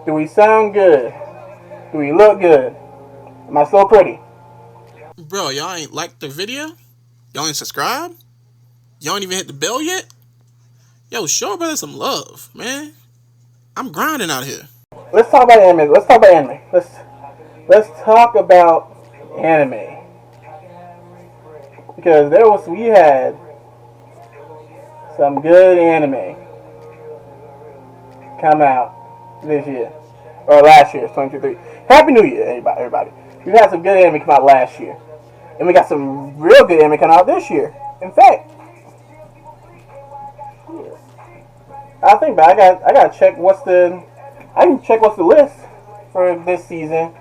Do we sound good? Do we look good? Am I still pretty? Bro, y'all ain't liked the video? Y'all ain't subscribed? Y'all ain't even hit the bell yet? Yo, show a brother some love, man. I'm grinding out here. Let's talk about anime. Let's talk about anime. Let's talk about anime because we had some good anime come out this year or last year, 2023. Happy New Year, everybody. We had some good anime come out last year, and we got some real good anime coming out this year. In fact, I think, but I gotta check I can check what's the list for this season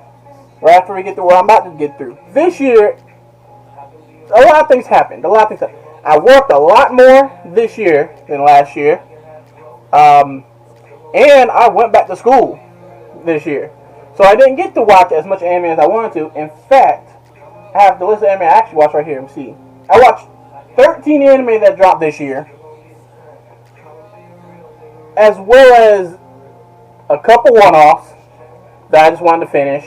right after we get to what I'm about to get through. This year, a lot of things happened. I worked a lot more this year than last year, and I went back to school this year, so I didn't get to watch as much anime as I wanted to. In fact, I have the list of anime I actually watched right here. Let me see. I watched 13 anime that dropped this year, as well as a couple one-offs that I just wanted to finish,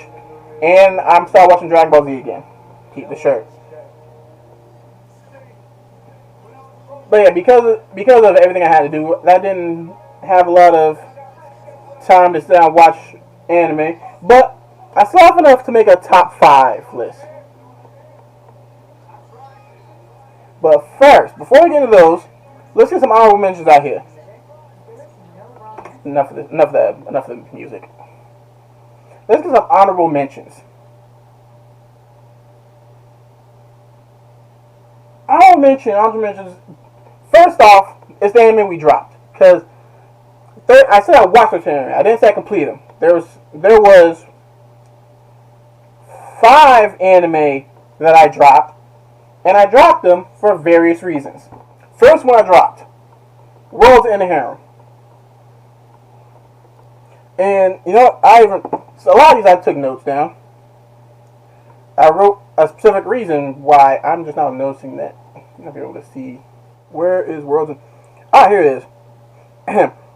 and I'm starting watching Dragon Ball Z again. Keep the shirt. But yeah, because of everything I had to do, I didn't have a lot of time to sit down and watch anime. But I still have enough to make a top 5 list. But first, before we get into those, let's get some honorable mentions out here. Enough of the music. Let's get some honorable mentions. Honorable mentions. First off, it's the anime we dropped. Because I said I watched the anime. I didn't say I completed them. There was 5 anime that I dropped, and I dropped them for various reasons. First one I dropped, World's End Harem. And you know, so a lot of these I took notes down. I wrote a specific reason why. I'm just not noticing that. I'm not be able to see. Where is World's End? Ah, here it is.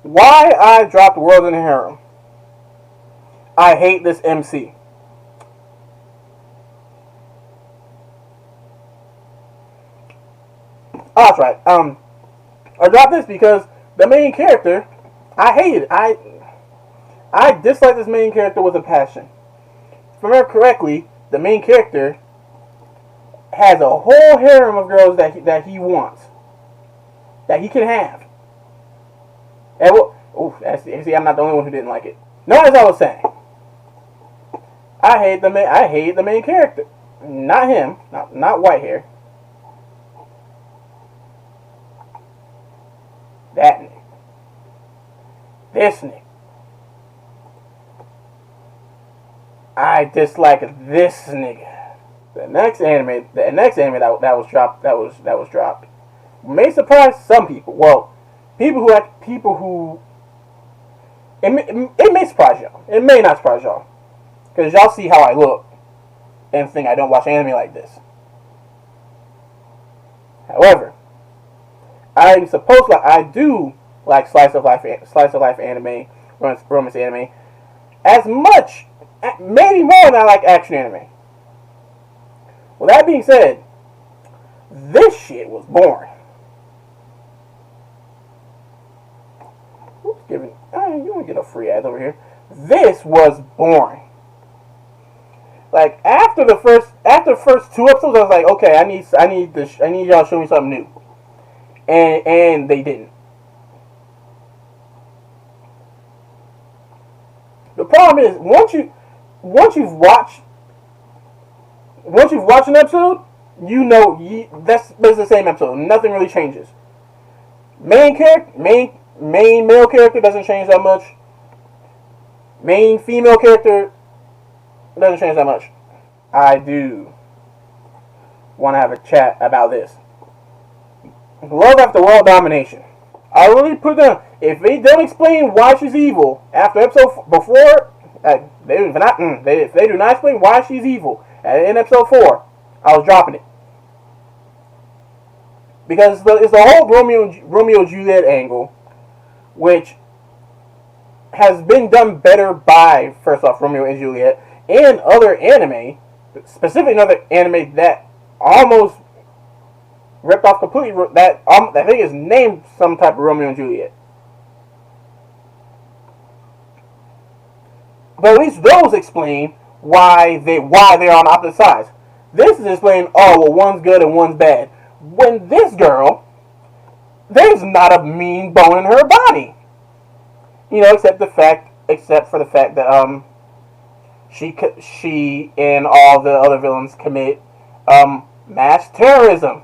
Why I dropped World's End Harem. I hate this MC. Oh, that's right. I dropped this because the main character, I hated it. I dislike this main character with a passion. If I remember correctly, the main character has a whole harem of girls that he wants, that he can have. And see, I'm not the only one who didn't like it. No, as I was saying, I hate the main character, not him, not white hair. That nigga, this nigga. I dislike this nigga. The next anime that was dropped may surprise some people. Well, people who it may surprise y'all. It may not surprise y'all, because y'all see how I look and think I don't watch anime like this. However, I do like slice of life anime, romance anime, as much, maybe more than I like action anime. Well, that being said, this shit was boring. Oops, you want to get a free ad over here. This was boring. Like after the first 2 episodes, I was like, okay, I need y'all to show me something new, and they didn't. The problem is once you've watched an episode, you know that's the same episode. Nothing really changes. Main male character doesn't change that much. Main female character doesn't change that much. I do want to have a chat about this. Love after world domination. I really put down. If they don't explain why she's evil after episode before, if they do not explain why she's evil in episode 4, I was dropping it, because it's the whole Romeo Juliet angle, which has been done better by, first off, Romeo and Juliet, and other anime, specifically another anime that almost ripped off completely, that I think is named some type of Romeo and Juliet. But at least those explain why they're on opposite sides. This is explaining, oh, well, one's good and one's bad. When this girl, there's not a mean bone in her body. You know, except for the fact that she and all the other villains commit mass terrorism.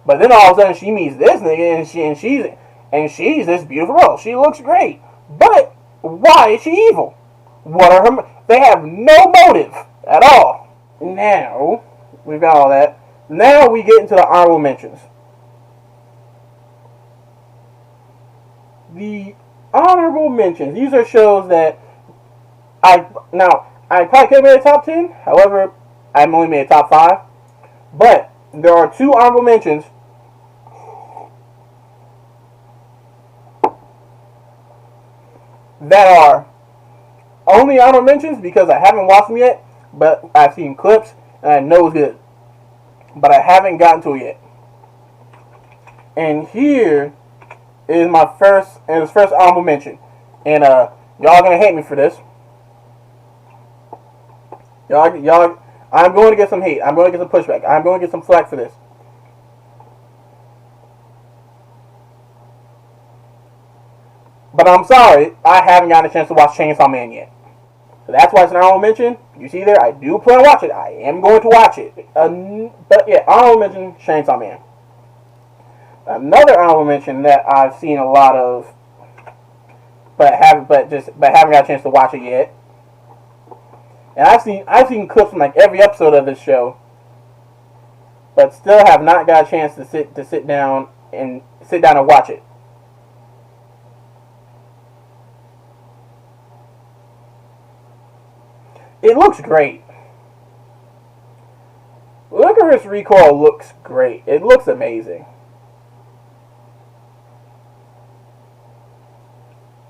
But then all of a sudden she meets this nigga and she's this beautiful girl. She looks great. But why is she evil? What are her? They have no motive at all. Now we've got all that. Now we get into the honorable mentions. The honorable mentions. These are shows that I probably could have made a top 10. However, I'm only made a top 5. But there are 2 honorable mentions that are only honorable mentions because I haven't watched them yet, but I've seen clips and I know it's good. But I haven't gotten to it yet. And here is my first honorable mention. And y'all gonna hate me for this. Y'all, I'm going to get some hate. I'm going to get some pushback. I'm going to get some flack for this. But I'm sorry, I haven't gotten a chance to watch Chainsaw Man yet. So that's why it's an honorable mention. You see there, I do plan to watch it. I am going to watch it. But yeah, honorable mention, Chainsaw Man. Another honorable mention that I've seen a lot of, but haven't got a chance to watch it yet. And I've seen clips from like every episode of this show, but still have not got a chance to sit down and watch it. It looks great. Licorice Recoil looks great. It looks amazing.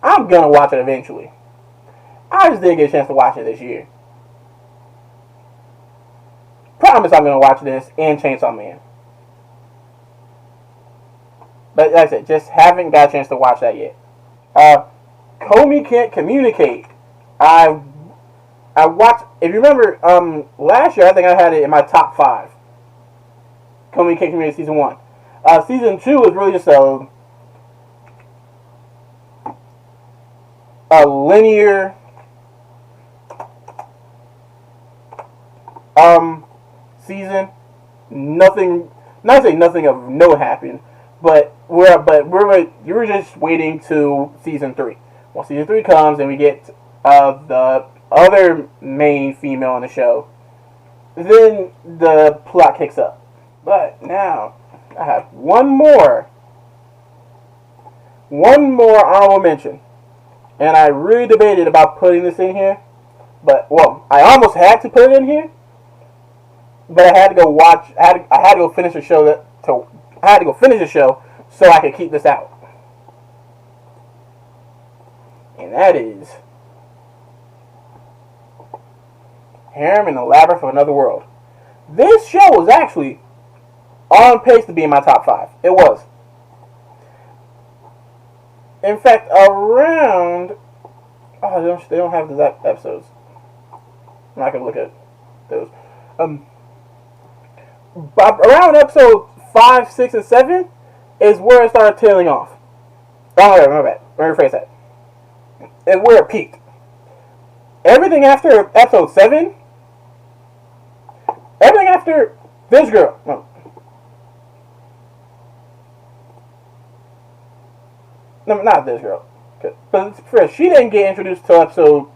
I'm gonna watch it eventually. I just didn't get a chance to watch it this year. Promise I'm gonna watch this and Chainsaw Man. But like I said, just haven't got a chance to watch that yet. Komi Can't Communicate. I watched, if you remember, last year I think I had it in my top 5. Komi Can't Communicate Season 1. Season 2 was really just a linear season. Nothing, not saying nothing of note happened, but you're just waiting to Season 3. Once Season 3 comes and we get the other main female in the show, then the plot kicks up. But now I have one more honorable mention, and I really debated about putting this in here, but I almost had to put it in here, but I had to go watch. I had to go finish the show so I could keep this out, and that is Harem in the Labyrinth of Another World. This show was actually on pace to be in my top 5. It was. In fact, around... Oh, they don't have the episodes. I'm not going to look at those. Around episode 5, 6, and 7 is where it started tailing off. Oh, my bad. Let me rephrase that. It's where it peaked. Everything after episode 7... Everything after this girl... No, not this girl. But first, she didn't get introduced till episode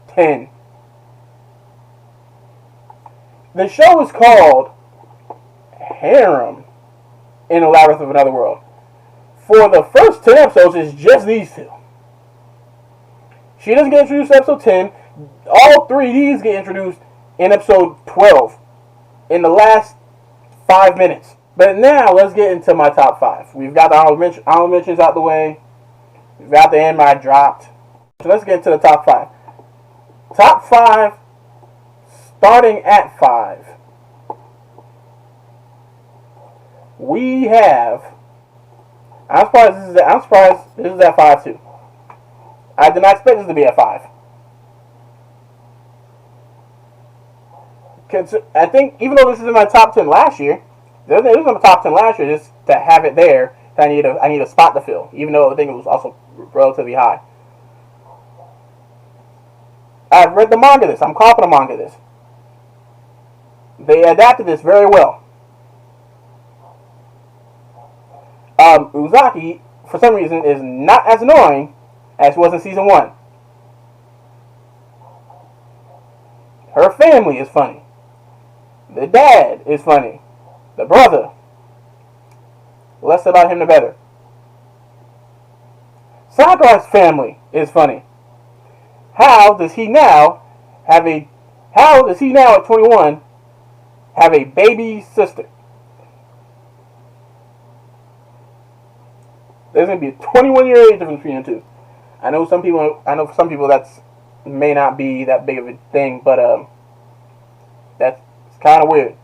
10. The show is called Harem in the Labyrinth of Another World. For the first 10 episodes, it's just these two. She doesn't get introduced in episode 10. All 3 of these get introduced in episode 12. In the last 5 minutes. But now, let's get into my top 5. We've got the honorable mentions out the way. Without the anime I dropped. So let's get into the top 5. Top 5, starting at 5. We have. I'm surprised this is at 5 too. I did not expect this to be at 5. I think even though this is in my top 10 last year, this was in my top 10 last year. Just to have it there, I need a spot to fill. Even though I think it was also relatively high. I've read the manga this. I'm caught up on the manga this. They adapted this very well. Uzaki, for some reason, is not as annoying as was in season 1. Her family is funny. The dad is funny. The brother. Less about him the better. Sakura's family is funny. How does he now at 21 have a baby sister? There's going to be a 21-year age difference between the two. I know for some people that's may not be that big of a thing, but that's kind of weird.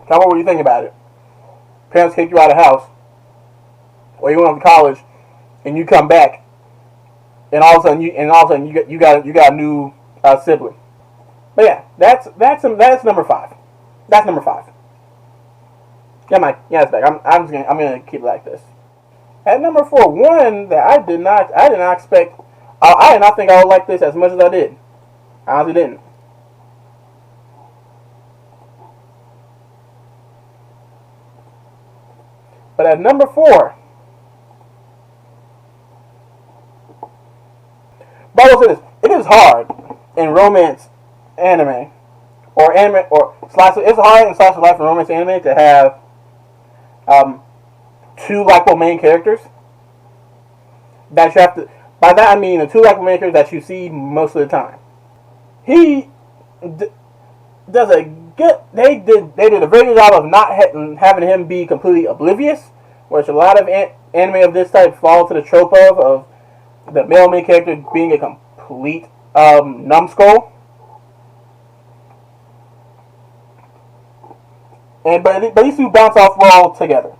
Tell me what you think about it. Parents kick you out of the house, or you went off to college, and you come back, and all of a sudden you got a new sibling. But yeah, that's number 5. That's number 5. Yeah, it's back. I'm gonna keep it like this. At number 4, one that I did not expect. I did not think I would like this as much as I did. I honestly didn't. But at number 4, but I will say this: it is hard in romance anime or slice. It's hard in slice of life and romance anime to have 2 likable main characters that you have to. By that I mean the 2 likable main characters that you see most of the time. He does a good. They did a very good job of not having him be completely oblivious, which a lot of anime of this type fall to the trope of the male main character being a complete numbskull. But these two bounce off well together.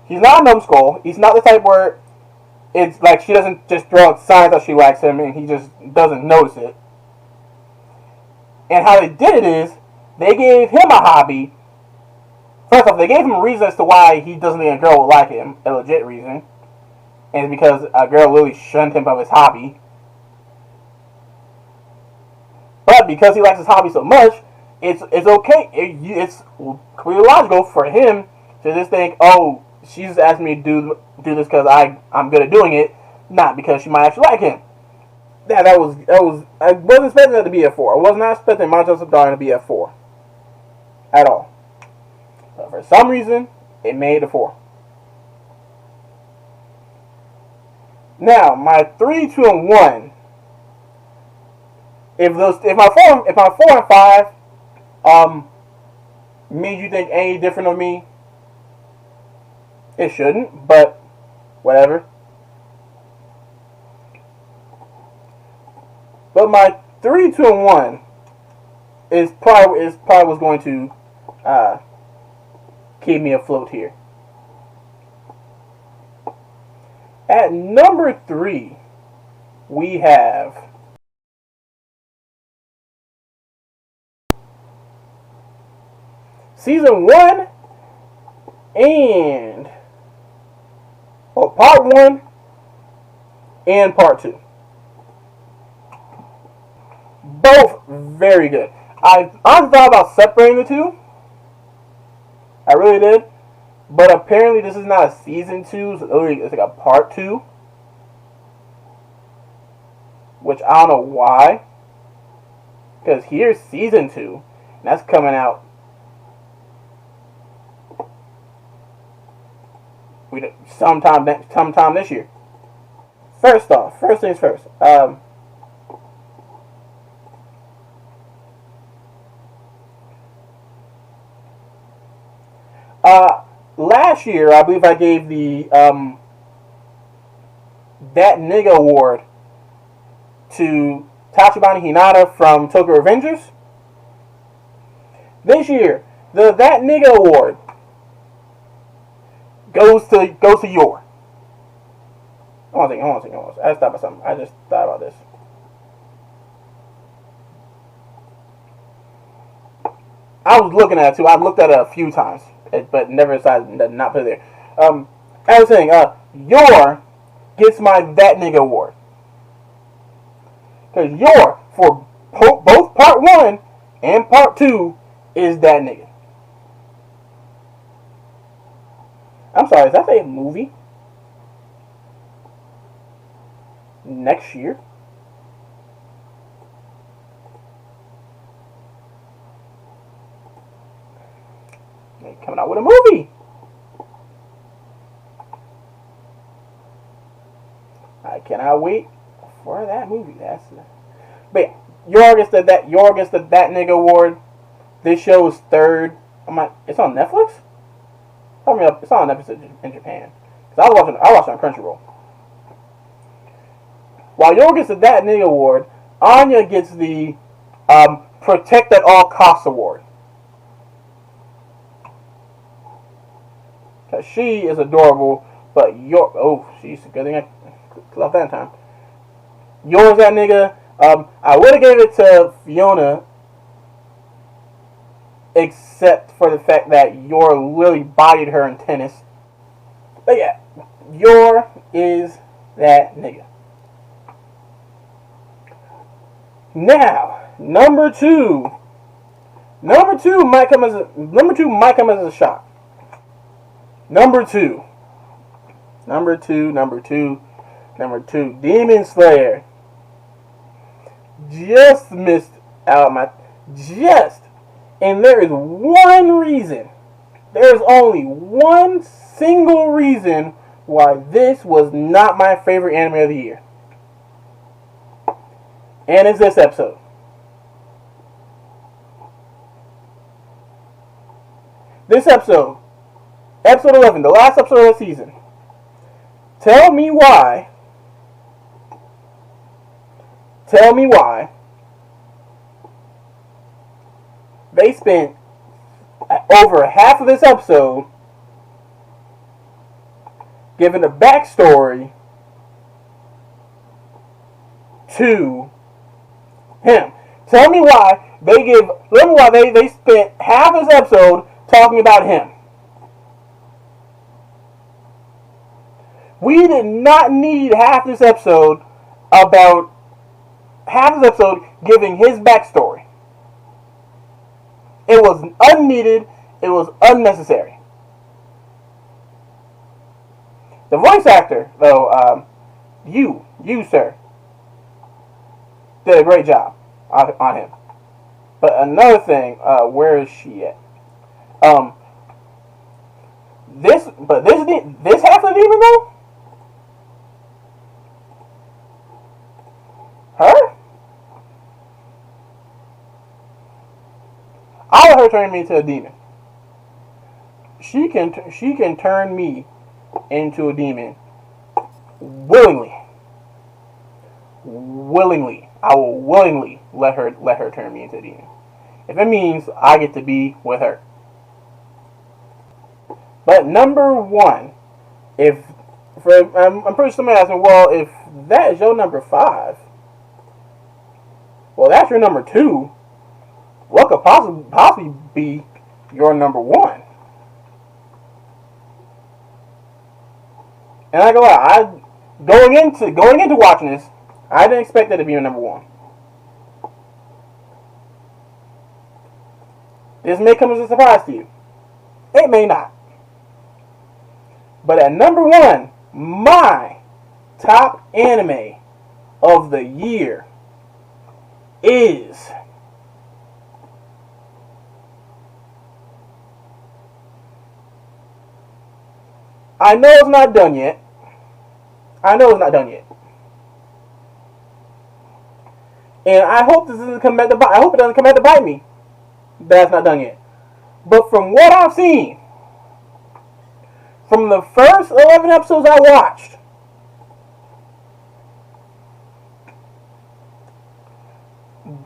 He's not a numbskull. He's not the type where it's like she doesn't just throw out signs that she likes him and he just doesn't notice it. And how they did it is they gave him a hobby. First off, they gave him a reason as to why he doesn't think a girl would like him, a legit reason. And it's because a girl literally shunned him of his hobby. But because he likes his hobby so much, it's okay. It's completely logical for him to just think, oh, she's just asking me to do this because I'm good at doing it, not because she might actually like him. Yeah, that was. I wasn't expecting that to be a 4. I was not expecting Mahjong Star to be a 4 at all. But for some reason, it made a 4. Now, my 3, 2, and 1. If my 4 and 5 made you think any different of me, it shouldn't, but whatever. But my 3, 2, and 1 is probably what's going to keep me afloat here. At number 3, we have Season 1 and Part 1 and Part 2. Both very good. I honestly thought about separating the two. I really did. But apparently this is not a Season 2. It's like a Part 2. Which I don't know why. Because here's Season 2. And that's coming out sometime this year. First things first. last year, I believe I gave the That Nigga Award to Tachibana Hinata from Tokyo Revengers. This year, the That Nigga Award goes to Yor. Hold on a second. I just thought about something. I just thought about this. I was looking at it too. I looked at it a few times, but never decided to not put it there. I was saying, Yor gets my That Nigga Award. Because Yor, for both part 1 and part 2, is that nigga. I'm sorry, is that a movie? Next year? They're coming out with a movie. I cannot wait for that movie. But yeah, Yor gets the That Nigga Award. This show is third. It's on Netflix? It's on Netflix in Japan. Because I watched it on Crunchyroll. While Yor gets the That Nigga Award, Anya gets the Protect at All Costs Award. Because she is adorable, but she's a good thing I love that time. Yor's that nigga. I would have gave it to Fiona, except for the fact that Yor literally bodied her in tennis. But yeah, Yor is that nigga. Now, number two might come as a shock. Number two, Demon Slayer. Just missed out and there is one reason. There is only one single reason why this was not my favorite anime of the year. And it's this episode. Episode 11, the last episode of the season. Tell me why they spent over half of this episode giving a backstory to him. Tell me why they spent half this episode talking about him. We did not need half this episode giving his backstory. It was unneeded. It was unnecessary. The voice actor, though, you sir, did a great job on him. But another thing, where is she at? This half of the demon though? Her? I'll let her turn me into a demon. She can turn me into a demon willingly. I will willingly let her turn me into a demon. If it means I get to be with her. But number one, I'm pretty sure somebody asked me, well, if that is your number 5, well, that's your number 2. What could possibly be your number 1? And I go out. Going into watching this, I didn't expect that to be your number 1. This may come as a surprise to you. It may not. But at number 1, my top anime of the year is I know it's not done yet. And I hope this doesn't come back to bite. I hope it doesn't come back to bite me. That's not done yet. But from what I've seen, From the first 11 episodes I watched,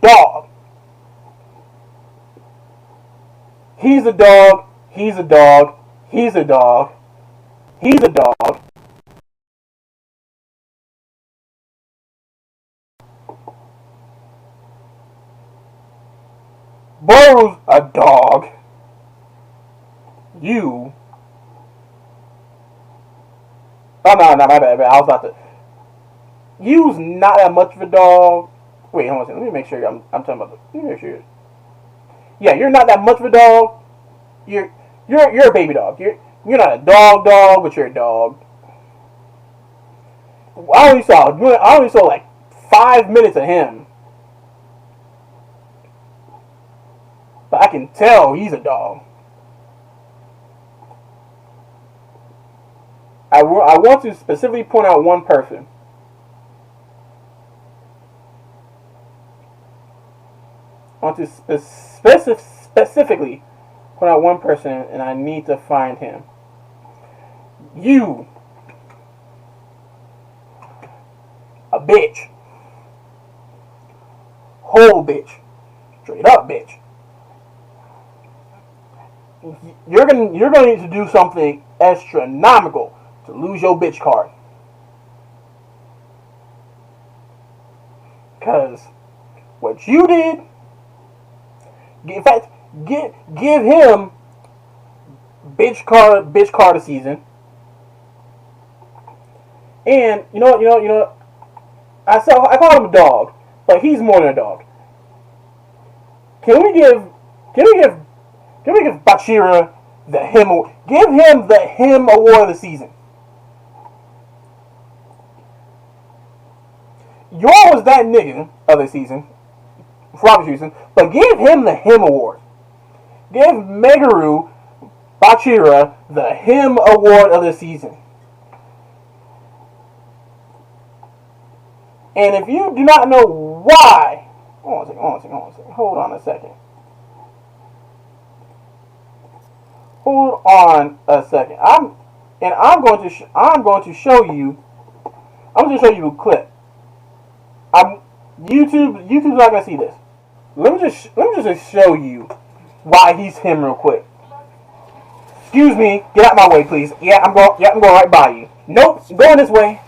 dog. He's a dog. He's a dog. He's a dog. He's a dog. Boru's a dog. You. Oh, no, my bad. I was about to. You's not that much of a dog. Wait, hold on a second. Let me make sure I'm talking about this. Let me make sure. Yeah, you're not that much of a dog. You're a baby dog. You're not a dog, but you're a dog. I only saw like 5 minutes of him, but I can tell he's a dog. I want to specifically point out one person. I want to specifically point out one person, and I need to find him. You. A bitch. Whole bitch. Straight up bitch. You're going to need to do something astronomical to lose your bitch card. Because what you did, in fact, give him bitch card of season. And you know what? I call him a dog, but he's more than a dog. Can we give Bachira the him? Give him the him award of the season. Yor was that nigga of the season, for obvious reasons, but give him the him award. Give Meguru Bachira the him award of the season. And if you do not know why, hold on a second. I'm going to show you a clip. YouTube's not gonna see this. Let me just show you why he's him real quick. Excuse me, get out my way, please. I'm going right by you. Nope, going this way.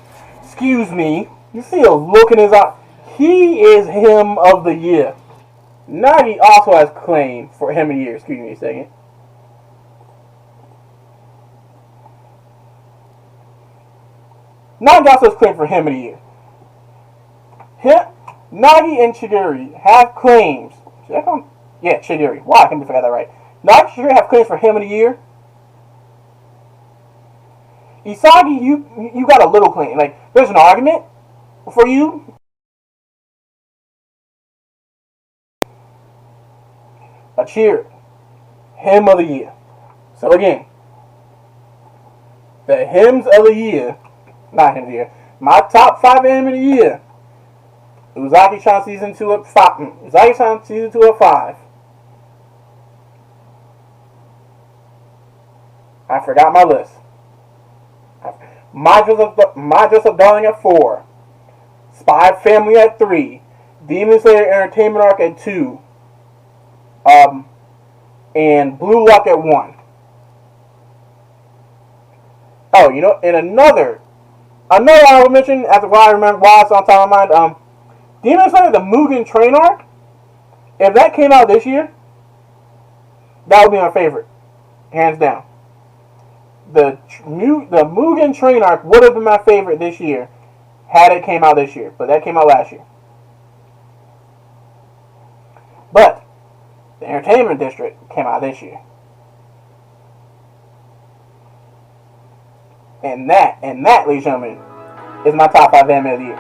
Excuse me. You see a look in his eye. He is him of the year. Nagi also has claim for him of the year. Excuse me a second. Nagi also has claim for him of the year. Nagi and Chidori have claims. Yeah, Chidori. Wow, I can't forget that right. Nagi and Chidori have claims for him of the year. Isagi, you got a little claim. Like, there's an argument for you. A cheer. Hymn of the year. So again, the hymns of the year, not hymns of the year, my top 5 hymn of the year. Uzaki-chan season 2 at 5. Uzaki-chan season 2 at 5. I forgot my list. My Joseph Darling at 4. Spy Family at 3. Demon Slayer Entertainment Arc at 2. And Blue Lock at 1. Oh, and another honorable mention, as why I remember why it's on top of my mind, Demon Slayer the Mugen Train Arc. If that came out this year, that would be my favorite, hands down. The Mugen Train Arc would have been my favorite this year, had it came out this year, but that came out last year. But the Entertainment District came out this year. And that, ladies and gentlemen, is my top 5 anime of the year.